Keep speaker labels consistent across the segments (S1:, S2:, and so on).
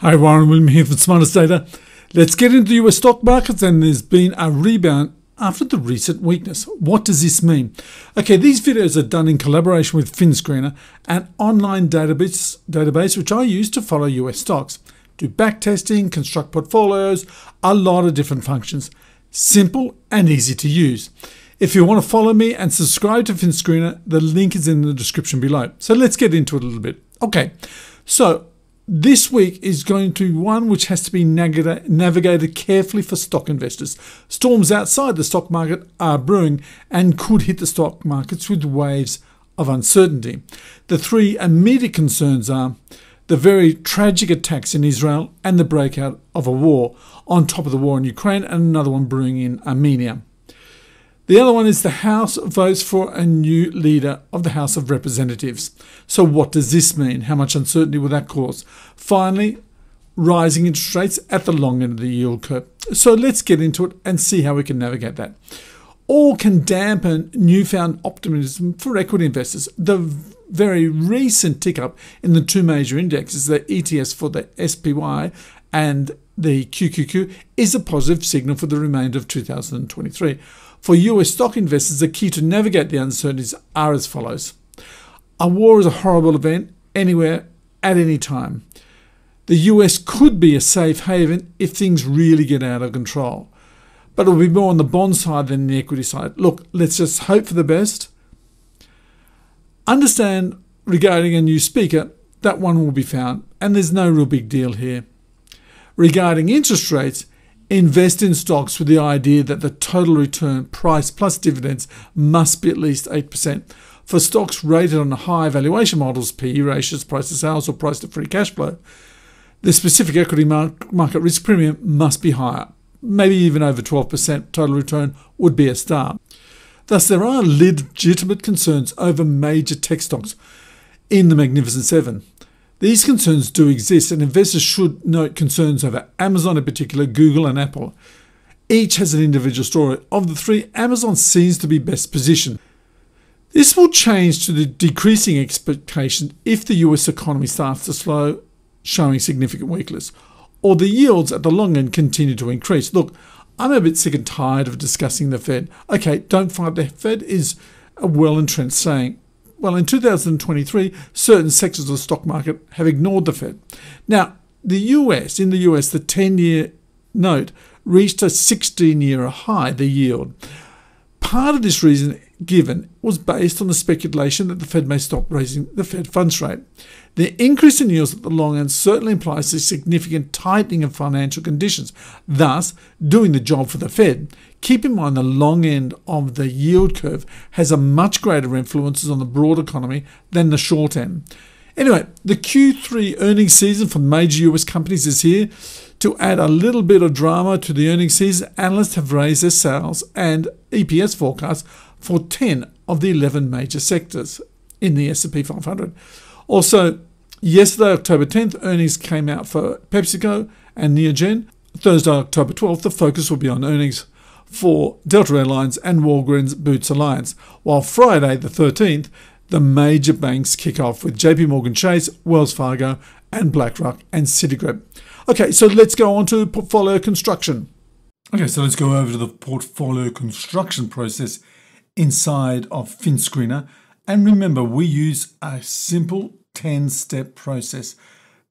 S1: Hi, Warren William here from Smartest Data. Let's get into the US stock markets, and there's been a rebound after the recent weakness. What does this mean? Okay, these videos are done in collaboration with FINSCREENER, an online database which I use to follow US stocks, do backtesting, construct portfolios, a lot of different functions. Simple and easy to use. If you want to follow me and subscribe to FINSCREENER, the link is in the description below. So let's get into it a little bit. Okay, so this week is going to be one which has to be navigated carefully for stock investors. Storms outside the stock market are brewing and could hit the stock markets with waves of uncertainty. The three immediate concerns are the very tragic attacks in Israel and the breakout of a war, on top of the war in Ukraine and another one brewing in Armenia. The other one is the House votes for a new leader of the House of Representatives. So what does this mean? How much uncertainty will that cause? Finally, rising interest rates at the long end of the yield curve. So let's get into it and see how we can navigate that. All can dampen newfound optimism for equity investors. The very recent tick up in the two major indexes, the ETS for the SPY and the QQQ, is a positive signal for the remainder of 2023. For US stock investors, the key to navigate the uncertainties are as follows. A war is a horrible event anywhere, at any time. The US could be a safe haven if things really get out of control. But it will be more on the bond side than the equity side. Look, let's just hope for the best. Understand regarding a new speaker, that one will be found, and there's no real big deal here. Regarding interest rates, invest in stocks with the idea that the total return, price plus dividends, must be at least 8%. For stocks rated on high valuation models, PE ratios, price to sales, or price to free cash flow, the specific equity market risk premium must be higher. Maybe even over 12% total return would be a start. Thus, there are legitimate concerns over major tech stocks in the Magnificent Seven. These concerns do exist, and investors should note concerns over Amazon in particular, Google and Apple. Each has an individual story. Of the three, Amazon seems to be best positioned. This will change to the decreasing expectation if the US economy starts to slow, showing significant weakness, or the yields at the long end continue to increase. Look, I'm a bit sick and tired of discussing the Fed. Okay, don't fight the Fed is a well-entrenched saying. Well, in 2023, certain sectors of the stock market have ignored the Fed. Now, in the US, the 10-year note reached a 16-year high, the yield. Part of this reason given was based on the speculation that the Fed may stop raising the Fed funds rate. The increase in yields at the long end certainly implies a significant tightening of financial conditions, thus doing the job for the Fed. Keep in mind the long end of the yield curve has a much greater influence on the broad economy than the short end. Anyway, the Q3 earnings season for major US companies is here. To add a little bit of drama to the earnings season, analysts have raised their sales and EPS forecasts for 10 of the 11 major sectors in the S&P 500. Also, yesterday, October 10th, earnings came out for PepsiCo and Neogen. Thursday, October 12th, the focus will be on earnings for Delta Airlines and Walgreens Boots Alliance, while Friday, the 13th, the major banks kick off with JP Morgan Chase, Wells Fargo, and BlackRock and Citigroup. Okay, so let's go on to portfolio construction. Okay, so let's go over to the portfolio construction process inside of FINSCREENER. And remember, we use a simple 10-step process,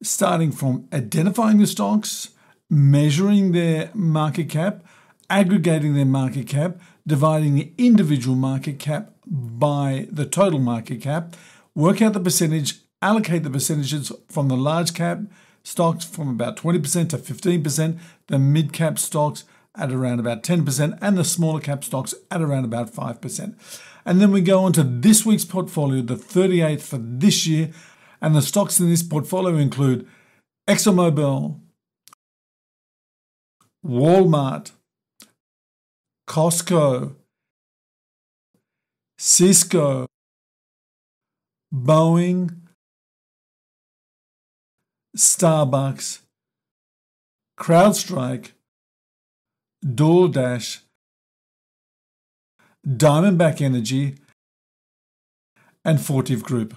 S1: starting from identifying the stocks, measuring their market cap, aggregating their market cap, dividing the individual market cap by the total market cap, work out the percentage, allocate the percentages from the large cap stocks from about 20% to 15%, the mid cap stocks at around about 10%, and the smaller cap stocks at around about 5%. And then we go on to this week's portfolio, the 38th for this year, and the stocks in this portfolio include ExxonMobil, Walmart, Costco, Cisco, Boeing, Starbucks, Crowdstrike, Doordash, Diamondback Energy, and Fortive Group.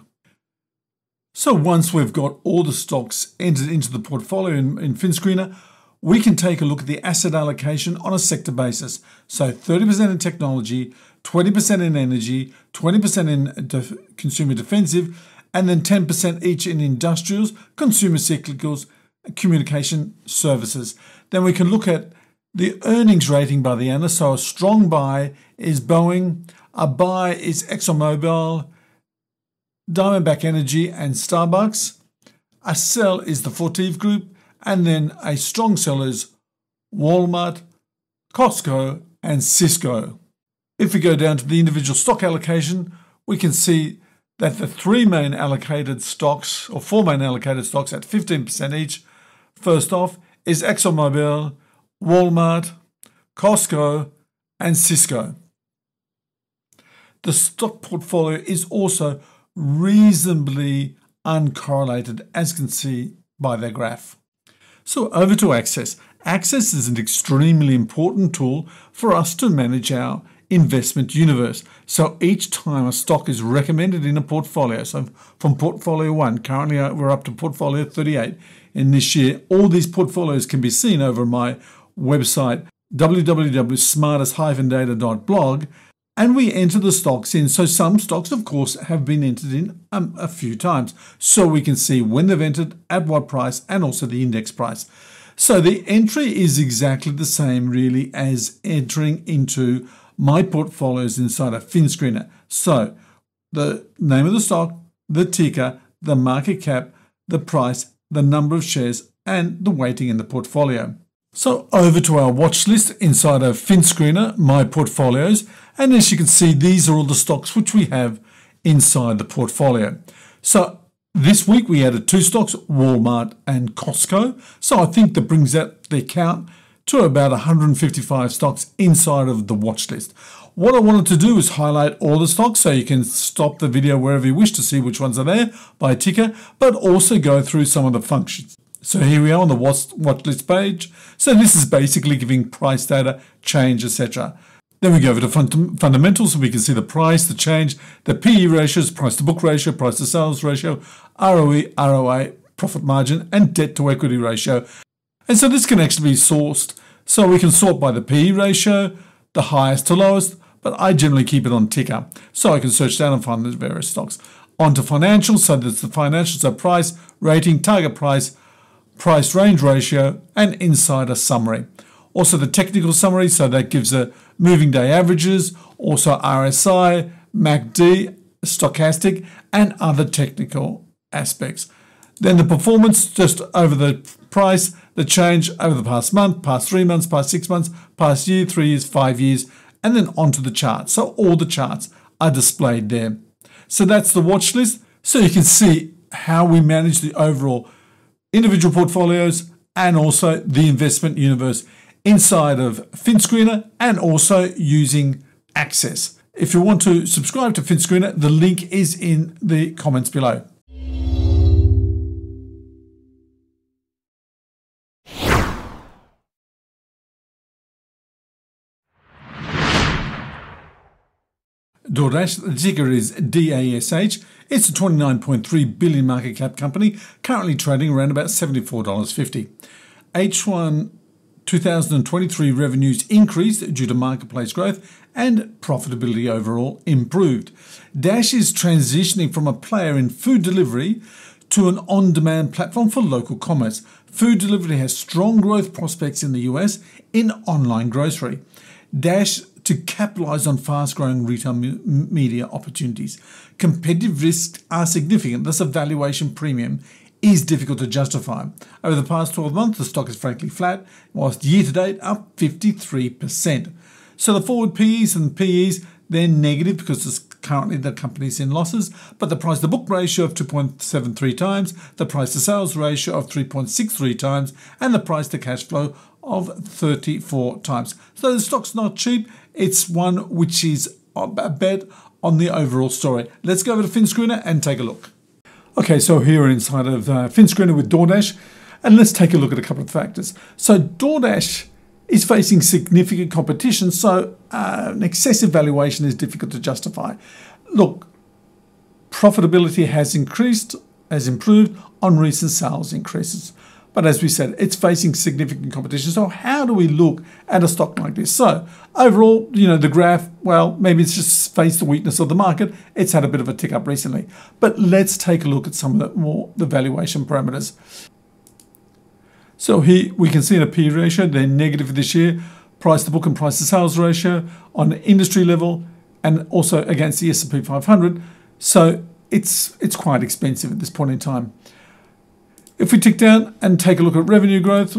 S1: So once we've got all the stocks entered into the portfolio in FINSCREENER, we can take a look at the asset allocation on a sector basis. So 30% in technology, 20% in energy, 20% in consumer defensive, and then 10% each in industrials, consumer cyclicals, communication services. Then we can look at the earnings rating by the analyst. So a strong buy is Boeing, a buy is ExxonMobil, Diamondback Energy and Starbucks. A sell is the Fortive Group, and then a strong sell is Walmart, Costco and Cisco. If we go down to the individual stock allocation, we can see that the four main allocated stocks at 15% each, first off, is ExxonMobil, Walmart, Costco and Cisco. The stock portfolio is also reasonably uncorrelated, as you can see by their graph. So over to Access. Access is an extremely important tool for us to manage our investment universe. So each time a stock is recommended in a portfolio, so from portfolio 1, currently we're up to portfolio 38 in this year, all these portfolios can be seen over my website www.smartest-data.blog, and we enter the stocks in. So some stocks, of course, have been entered in a few times. So we can see when they've entered, at what price, and also the index price. So the entry is exactly the same, really, as entering into my portfolios inside a FINSCREENER. So the name of the stock, the ticker, the market cap, the price, the number of shares, and the weighting in the portfolio. So over to our watch list inside of FINSCREENER, my portfolios, and as you can see, these are all the stocks which we have inside the portfolio. So this week we added 2 stocks, Walmart and Costco. So I think that brings out the count to about 155 stocks inside of the watch list. What I wanted to do is highlight all the stocks, so you can stop the video wherever you wish to see which ones are there by ticker, but also go through some of the functions. So here we are on the watch list page. So this is basically giving price data, change, etc. Then we go over to fundamentals, so we can see the price, the change, the PE ratios, price to book ratio, price to sales ratio, ROE, ROA, profit margin, and debt to equity ratio. And so this can actually be sourced. So we can sort by the PE ratio, the highest to lowest, but I generally keep it on ticker. So I can search down and find the various stocks. On to financials, so that's the financials are price, rating, target price, price range ratio, and insider summary. Also the technical summary, so that gives a moving day averages, also RSI, MACD, stochastic, and other technical aspects. Then the performance, just over the price, the change over the past month, past 3 months, past 6 months, past year, 3 years, 5 years, and then onto the chart. So all the charts are displayed there. So that's the watch list. So you can see how we manage the overall individual portfolios and also the investment universe inside of FINSCREENER and also using Access. If you want to subscribe to FINSCREENER, the link is in the comments below. Doordash, the ticker is DASH. It's a 29.3 billion market cap company, currently trading around about $74.50. H1 2023 revenues increased due to marketplace growth and profitability overall improved. Dash is transitioning from a player in food delivery to an on-demand platform for local commerce. Food delivery has strong growth prospects in the US in online grocery. Dash to capitalize on fast-growing retail media opportunities. Competitive risks are significant, thus a valuation premium is difficult to justify. Over the past 12 months, the stock is frankly flat, whilst year-to-date up 53%. So the forward PEs and PEs, they're negative because currently the company's in losses, but the price-to-book ratio of 2.73 times, the price-to-sales ratio of 3.63 times, and the price-to-cash flow of 34 times. So the stock's not cheap. It's one which is a bet on the overall story. Let's go over to FINSCREENER and take a look. Okay, so here we're inside of FINSCREENER with Doordash, and let's take a look at a couple of factors. So Doordash is facing significant competition, so an excessive valuation is difficult to justify. Look, profitability has increased has improved on recent sales increases. But as we said, it's facing significant competition. So how do we look at a stock like this? So overall, the graph, well, maybe it's just faced the weakness of the market. It's had a bit of a tick up recently. But let's take a look at some of the valuation parameters. So here we can see in a P ratio, they're negative this year. Price to book and price to sales ratio on the industry level and also against the S&P 500. So it's quite expensive at this point in time. If we tick down and take a look at revenue growth,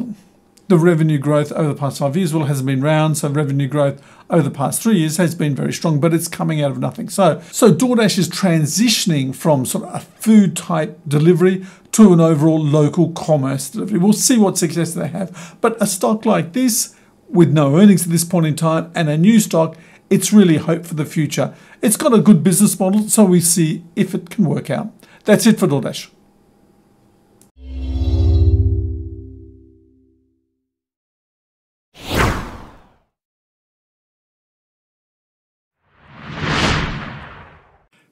S1: the revenue growth over the past 5 years, well, it hasn't been round. So revenue growth over the past 3 years has been very strong, but it's coming out of nothing. So Doordash is transitioning from sort of a food type delivery to an overall local commerce delivery. We'll see what success they have. But a stock like this, with no earnings at this point in time and a new stock, it's really hope for the future. It's got a good business model, so we see if it can work out. That's it for Doordash.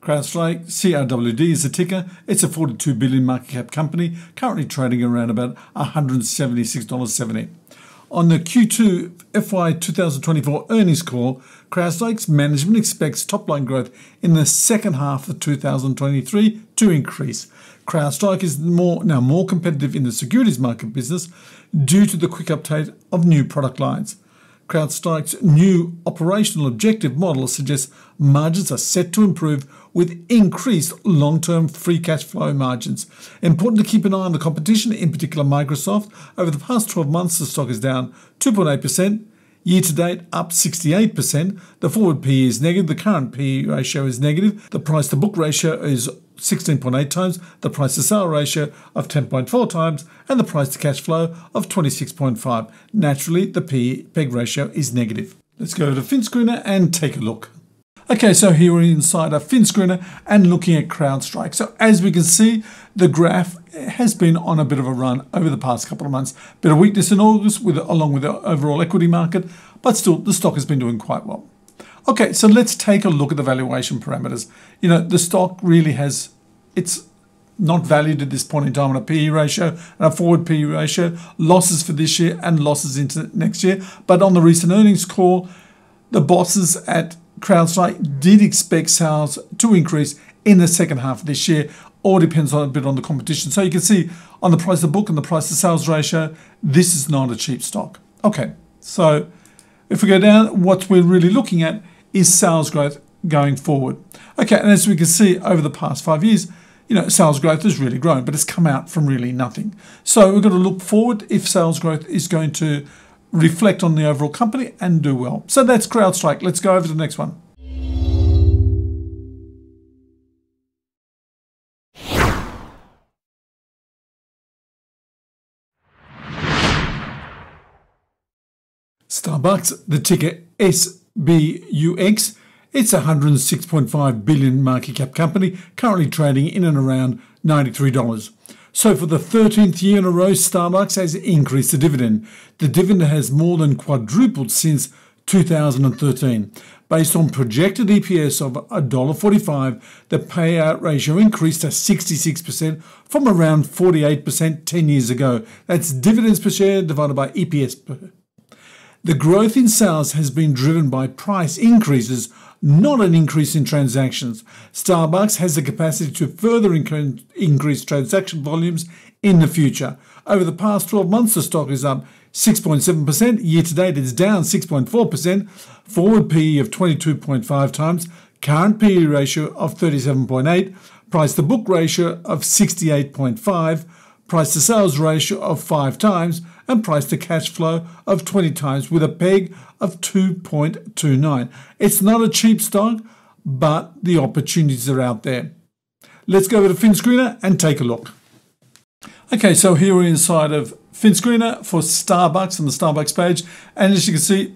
S1: Crowdstrike, CRWD is the ticker. It's a 42 billion market cap company, currently trading around about $176.70. On the Q2 FY 2024 earnings call, Crowdstrike's management expects top-line growth in the second half of 2023 to increase. Crowdstrike is now more competitive in the securities market business due to the quick uptake of new product lines. Crowdstrike's new operational objective model suggests margins are set to improve with increased long-term free cash flow margins. Important to keep an eye on the competition, in particular Microsoft. Over the past 12 months, the stock is down 2.8%. Year-to-date, up 68%. The forward PE is negative. The current PE ratio is negative. The price-to-book ratio is 16.8 times. The price-to-sale ratio of 10.4 times. And the price-to-cash flow of 26.5. Naturally, the PE-PEG ratio is negative. Let's go to FINSCREENER and take a look. Okay, so here we're inside a FINSCREENER and looking at Crowdstrike. So as we can see, the graph has been on a bit of a run over the past couple of months. Bit of weakness in August along with the overall equity market, but still the stock has been doing quite well. Okay, so let's take a look at the valuation parameters. The stock really it's not valued at this point in time on a PE ratio and a forward PE ratio, losses for this year and losses into next year. But on the recent earnings call, the bosses at Crowdstrike did expect sales to increase in the second half of this year. All depends a bit on the competition. So you can see on the price to book and the price to sales ratio, this is not a cheap stock. Okay, so if we go down, what we're really looking at is sales growth going forward. Okay, and as we can see over the past 5 years, sales growth has really grown, but it's come out from really nothing. So we've got to look forward if sales growth is going to reflect on the overall company and do well. So that's Crowdstrike. Let's go over to the next one. Starbucks, the ticker SBUX. It's a 106.5 billion market cap company, currently trading in and around $93. So for the 13th year in a row, Starbucks has increased the dividend. The dividend has more than quadrupled since 2013. Based on projected EPS of $1.45, the payout ratio increased to 66% from around 48% 10 years ago. That's dividends per share divided by EPS per. The growth in sales has been driven by price increases, not an increase in transactions. Starbucks has the capacity to further increase transaction volumes in the future. Over the past 12 months, the stock is up 6.7%. Year to date, it's down 6.4%. Forward PE of 22.5 times. Current PE ratio of 37.8. Price to book ratio of 68.5. Price to sales ratio of 5 times. And price to cash flow of 20 times with a PEG of 2.29. It's not a cheap stock, but the opportunities are out there. Let's go over to FINSCREENER and take a look. Okay, so here we're inside of FINSCREENER for Starbucks on the Starbucks page. And as you can see,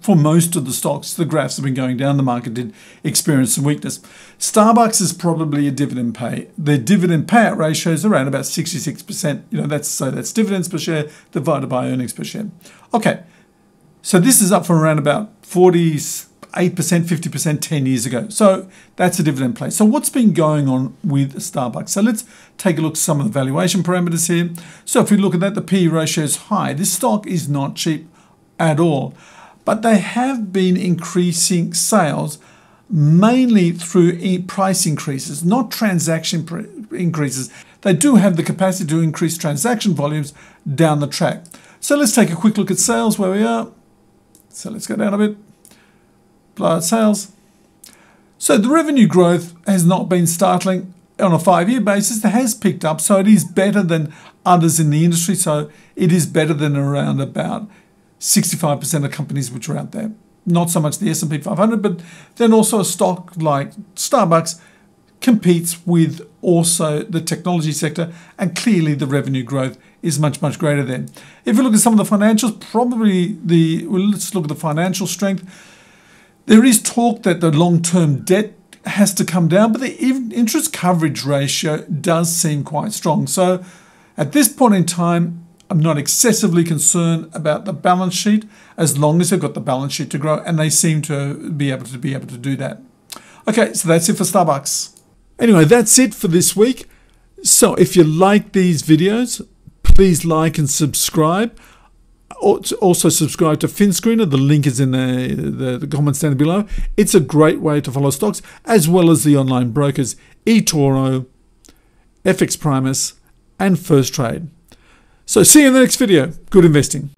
S1: for most of the stocks, the graphs have been going down. The market did experience some weakness. Starbucks is probably a dividend pay. The dividend payout ratio is around about 66%. That's dividends per share divided by earnings per share. Okay, so this is up from around about 48% 8%, 50% 10 years ago. So that's a dividend play. So what's been going on with Starbucks? So let's take a look at some of the valuation parameters here. So if we look at that, the PE ratio is high. This stock is not cheap at all. But they have been increasing sales mainly through price increases, not transaction increases. They do have the capacity to increase transaction volumes down the track. So let's take a quick look at sales where we are. So let's go down a bit. Blow out sales. So the revenue growth has not been startling on a 5-year basis. It has picked up, so it is better than others in the industry. So it is better than around about 65% of companies which are out there. Not so much the S&P 500, but then also a stock like Starbucks competes with also the technology sector, and clearly the revenue growth is much, much greater then. If you look at some of the financials, let's look at the financial strength. There is talk that the long-term debt has to come down, but the interest coverage ratio does seem quite strong. So at this point in time, I'm not excessively concerned about the balance sheet as long as they've got the balance sheet to grow, and they seem to be able to do that. Okay, so that's it for Starbucks. Anyway, that's it for this week. So if you like these videos, please like and subscribe. Also subscribe to FINSCREENER. The link is in the comments down below. It's a great way to follow stocks, as well as the online brokers eTORO, FX PRIMUS, and First Trade. So see you in the next video. Good investing.